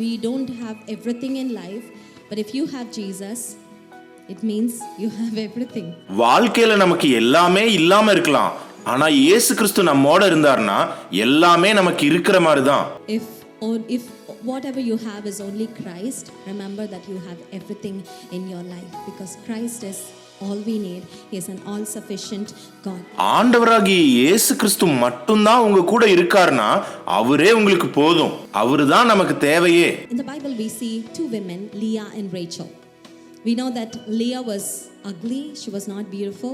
We don't have everything in life, but if you have Jesus, it means you have everything. வாழ்க்கையில நமக்கு எல்லாமே இல்லாம இருக்கலாம், ஆனா இயேசு கிறிஸ்து நம்மோட இருந்தார்னா எல்லாமே நமக்கு இருக்கிற மாதிரி தான். If whatever you have is only Christ, remember that you have everything in your life, because Christ is all we need. He is an all sufficient God. ஆண்டவராகிய இயேசு கிறிஸ்து மட்டும்தான் உங்க கூட இருக்கார்னா அவரே உங்களுக்கு போதும். அவர்தான் நமக்கு தேவையே. In the Bible we see two women, Leah and Rachel. We know that Leah was ugly, she was not beautiful.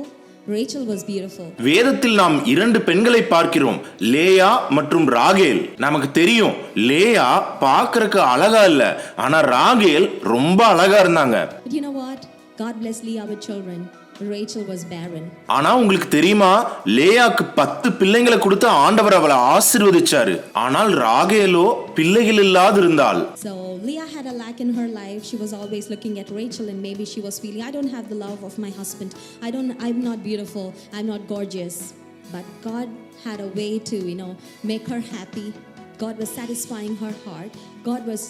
Rachel was beautiful. வேதத்தில் நாம் இரண்டு பெண்களை பார்க்கிறோம், லேயா மற்றும் ராகேல். நமக்கு தெரியும் லேயா பார்க்கறதுக்கு அழகா இல்ல, ஆனா ராகேல் ரொம்ப அழகா இருந்தாங்க. But you know what? God blessed Leah with children. Rachel was barren. ஆனா உங்களுக்கு தெரியுமா, லேயாக்கு 10 பிள்ளைகளை கொடுத்து ஆண்டவர் அவளை ஆசீர்வதிச்சாரு. ஆனால் ராகேலோ பிள்ளைகள் இல்லாது இருந்தாள். So Leah had a lack in her life. She was always looking at Rachel and maybe she was feeling, I don't have the love of my husband. I'm not beautiful. I'm not gorgeous. But God had a way to, make her happy. God was satisfying her heart. God was,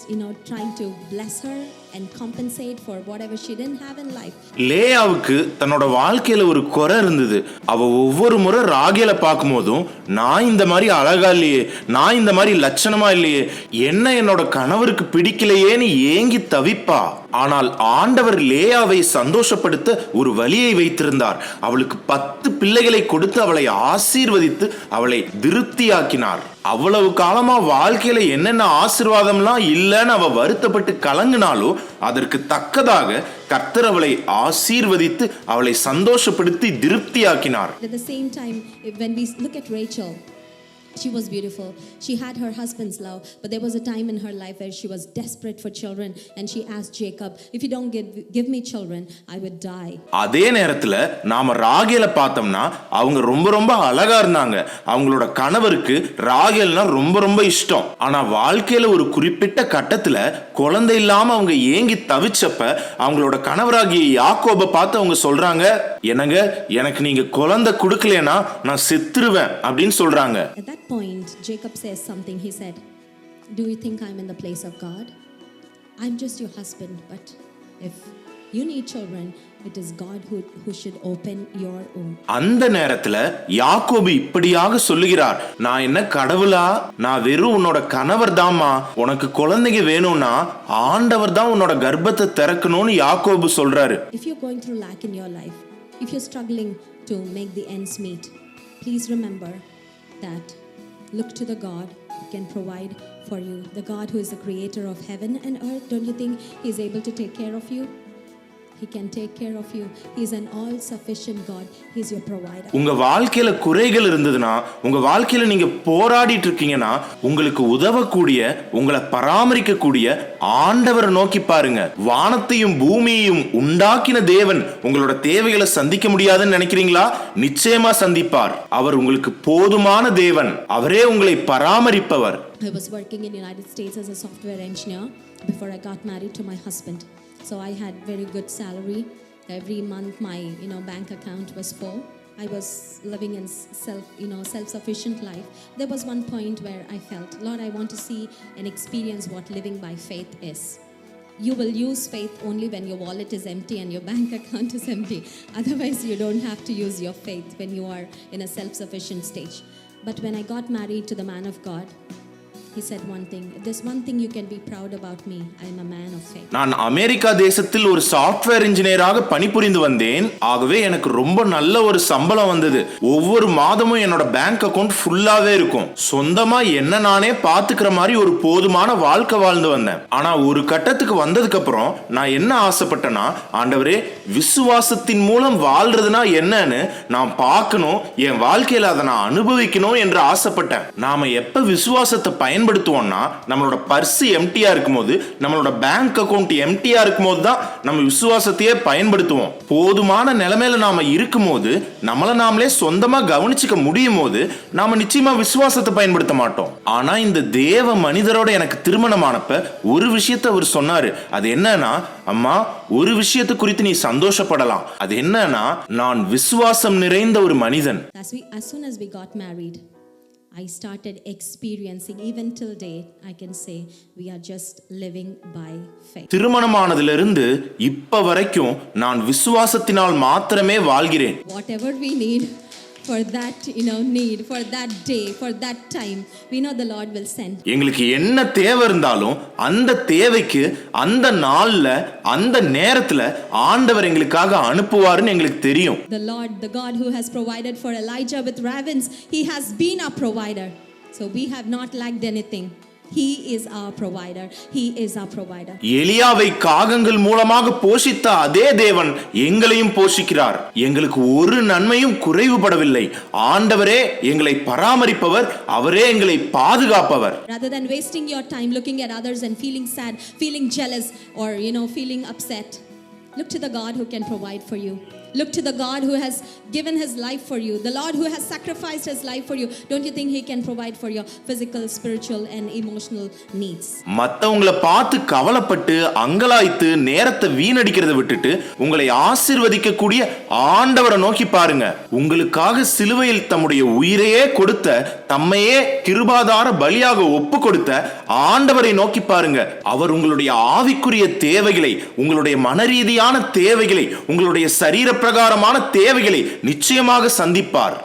trying to bless her and compensate for whatever she didn't have in life. லேயாவுக்கு தன்னோட வாழ்க்கையில ஒரு குறை இருந்தது. அவ ஒவ்வொரு முறை ராகேலை பார்க்கும்போதும், நான் இந்த மாதிரி அழகா இல்லையே, நான் இந்த மாதிரி லட்சணமா இல்லையே, என்ன என்னோட கணவருக்கு பிடிக்கலையேன்னு ஏங்கி தவிப்பா. ஆனால் ஆண்டவர் லேயாவை சந்தோஷப்படுத்த ஒரு வழியை வைத்திருந்தார். அவளுக்கு 10 பிள்ளைகளை கொடுத்து அவளை ஆசீர்வதித்து அவளை திருப்தியாக்கினார். அவ்வளவு காலமா வாழ்க்கையில என்னென்ன ஆசீர்வாதம்லாம் இல்லைன்னு அவ வருத்தப்பட்டு கலங்கினாலும் அதற்கு தக்கதாக கர்த்தர் அவளை ஆசீர்வதித்து அவளை சந்தோஷப்படுத்தி திருப்தியாக்கினார். At the same time, when we look at Rachel, she was beautiful. She had her husband's love, but there was a time in her life where she was desperate for children and she asked Jacob, if you don't give me children, I would die. அதே நேரத்துல நாம ராகேலை பார்த்தோம்னா அவங்க ரொம்ப ரொம்ப அழகா இருந்தாங்க. அவங்களோட கணவருக்கு ராகேல்னா ரொம்ப ரொம்ப இஷ்டம். ஆனா வாழ்க்கையில ஒரு குறிப்பிட்ட கட்டத்துல குழந்தை இல்லாம அவங்க ஏங்கி தவிச்சப்ப அவங்களோட கணவராகிய யாக்கோபை பார்த்து அவங்க சொல்றாங்க, எனக்கு நீங்க குழந்தை கொடுக்கலனா நான் செத்துருவேன் அப்படின்னு சொல்றாங்க. At that point, Jacob says something. He said, do you think I'm in the place of God? I'm just your husband, but if you need children, it is God who should open your womb. அந்த நேரத்துல யாக்கோபு இப்படியாக சொல்லுகிறார், நான் என்ன கடவுளா? நான் வெறும் உன்னோட கணவர் தாமா. உனக்கு குழந்தைங்க வேணும்னா ஆண்டவர் தான் உன்னோட கர்ப்பத்தை திறக்கணும்னு யாக்கோபு சொல்றாரு. If you're going through lack in your life, if you're struggling to make the ends meet, please remember that look to the God who can provide for you, the God who is the creator of heaven and earth. Don't you think he's able to take care of you? He can take care of you. He's an all sufficient God. He's your provider. உங்க வாழ்க்கையில குறைகள் இருந்ததுன்னா, உங்க வாழ்க்கையில நீங்க போராடிட்டு இருக்கீங்கன்னா, உங்களுக்கு உதவக்கூடிய, உங்களை பராமரிக்கக்கூடிய ஆண்டவரை நோக்கி பாருங்க. வானத்தையும் பூமியையும் உண்டாக்கின தேவன் உங்களோட தேவைகளை சந்திக்க முடியாதுன்னு நினைக்கிறீங்களா? நிச்சயமா சந்திப்பார். அவர் உங்களுக்கு போதுமான தேவன். அவரே உங்களை பராமரிப்பவர். I was working in United States as a software engineer before I got married to my husband. So I had very good salary. Every month my bank account was full. I was living in self-sufficient life. There was one point where I felt, Lord, I want to see and experience what living by faith is. You will use faith only when your wallet is empty and your bank account is empty. Otherwise you don't have to use your faith when you are in a self-sufficient stage. But when I got married to the man of God, he said one thing, if there's one thing you can be proud about me, I am a man of faith. நான் America தேசத்தில் ஒரு software இன்ஜினியராக பணிபுரிந்து வந்தேன். ஆகவே எனக்கு ரொம்ப நல்ல ஒரு சம்பளம் வந்தது. ஒவ்வொரு மாதமும் என்னோட பேங்க் அக்கவுண்ட் ஃபுல்லாவே இருக்கும். சொந்தமா என்ன நானே பாத்துக்கிற மாதிரி ஒரு போதுமான வாழ்க்கை வாழ்ந்து வந்தேன். ஆனா ஒரு கட்டத்துக்கு வந்ததுக்கு அப்புறம் நான் என்ன ஆசைப்பட்டேன்னா, ஆண்டவரே விசுவாசத்தின் மூலம் வாழ்றதுனா என்னன்னு நான் பார்க்கணும், என் வாழ்க்கையில அதை நான் அனுபவிக்கணும் என்று ஆசைப்பட்டேன். நாம எப்ப விசுவாசத்தை பயன்படுத்துவோம்னா, நம்மளோட பர்ஸ் எம்டியா இருக்கும்போது, நம்மளோட பேங்க் அக்கவுண்ட் எம்டியா இருக்கும்போது தான் நம்ம விசுவாசத்தையே பயன்படுத்துவோம். போதுமான நிலைமையில நாம இருக்கும்போது, நம்மள நாமளே சொந்தமா கவனிச்சுக்க முடியும் போது நாம நிச்சயமா விசுவாசத்தை பயன்படுத்த மாட்டோம். ஆனா இந்த தேவ மனிதரோட எனக்கு திருமணமானப்ப ஒரு விஷயத்தை அவர் சொன்னாரு. அது என்னன்னா, அம்மா ஒரு விஷயத்தை குறித்து நீ சந்தோஷப்படலாம். அது என்னன்னா, நான் விசுவாசம் நிறைந்த ஒரு மனிதன். As soon as we got married, I started experiencing, even till date, I can say we are just living by faith. திருமணமானதிலிருந்து இப்ப வரைக்கும் நான் விசுவாசத்தினால் மாத்திரமே வாழ்கிறேன். Whatever we need for that, need for that day, for that time, we know the Lord will send. எங்களுக்கு என்ன தேவை இருந்தாலும் அந்த தேவைக்கு அந்த நாள்ல அந்த நேரத்துல ஆண்டவர் எங்களுக்காக அனுப்புவாருன்னு எங்களுக்கு தெரியும். The Lord, the God who has provided for Elijah with ravens, he has been our provider. So we have not lacked anything. He is our provider. He is our provider. எலியாவை காகங்கள் மூலமாக போஷித்த அதே தேவன் எங்களையும் போஷிக்கிறார். எங்களுக்கு ஒரு நன்மையும் குறைவுபடவில்லை. ஆண்டவரே எங்களை பராமரிப்பவர், அவரே எங்களை பாதுகாப்பவர். Rather than wasting your time looking at others and feeling sad, feeling jealous, or feeling upset, look to the God who can provide for you. Look to the God who has given his life for you, the Lord who has sacrificed his life for you. Don't you think he can provide for your physical, spiritual and emotional needs? மத்தவங்களை பார்த்து கவலைப்பட்டு அங்கலாய்த்து நேரத்தை வீணடிக்கிறதை விட்டுட்டு உங்களை ஆசீர்வதிக்க கூடிய ஆண்டவரை நோக்கி பாருங்க. உங்களுக்காக சிலுவையில் தம்முடைய உயிரையே கொடுத்த, தம்மையே கிருபாதார பலியாக ஒப்பு கொடுத்த ஆண்டவரை நோக்கி பாருங்க. அவர் உங்களுடைய ஆவிக்குரிய தேவைகளை, உங்களுடைய மனரீதியான தேவைகளை, உங்களுடைய சரீர பிரகாரமான தேவைகளை நிச்சயமாக சந்திப்பார்.